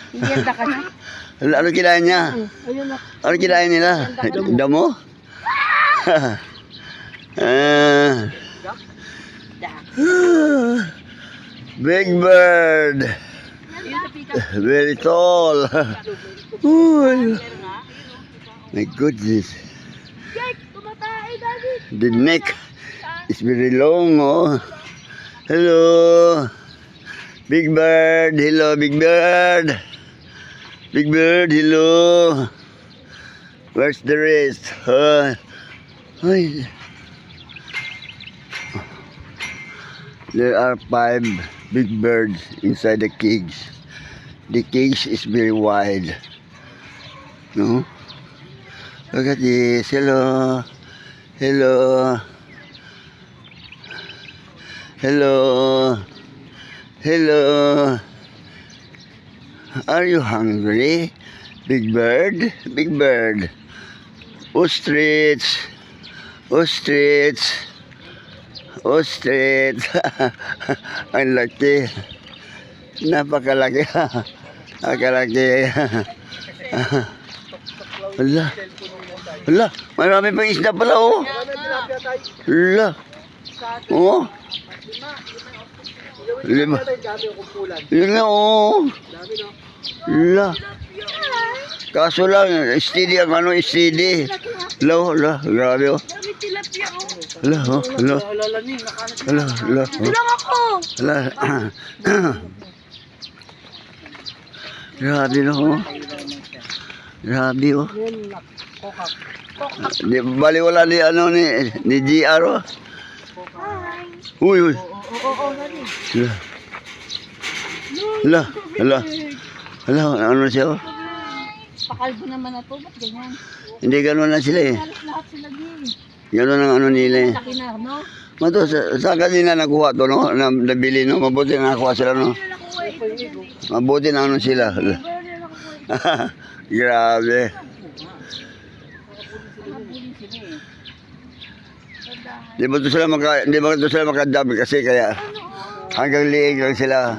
Hindi yan ka na. Ano kinain niya? Ayun na. Ano kinain nila? Damo? Ah. Big bird. Very tall. Uy. My goodness. The neck is very long. Oh. Hello. Big bird. Hello, big bird. Big bird, hello. Where's the rest? Ay. There are 5 big birds inside the cage. The cage is very wide. No? Look at this. Hello. Hello. Hello. Hello. Are you hungry? Big bird? Big bird. Ostrich. Ostrich. Ostrich. Ang laki. Napakalaki. Napakalaki. Hala. Hala. Marami pang isda pala, oh. Hala. Oh. 5. Yun nga, oh. Hala. Kaso lang, steady ang ano, steady. Hala, grabe, oh. Hala, oh, hala. Hala, hala. Tulong ako! Hala. Grabe, no, oh. Grabe, oh. Di bali wala ni ano ni GR, oh. Uy, uy. Hala. Hala. Hala, ano siya, oh. Pakalbo naman na to, ba't ganyan? Hindi gano'n na sila, eh. Lahat sila din. Gano'n ang ano nila, eh. Laki na, no? Mato, saan kanina nakuha to, no? Nabili, no? Mabuti na nakuha sila, no? Mabuti na ano sila. Grabe. Di ba ito sila makadami kasi kaya hanggang liig lang sila.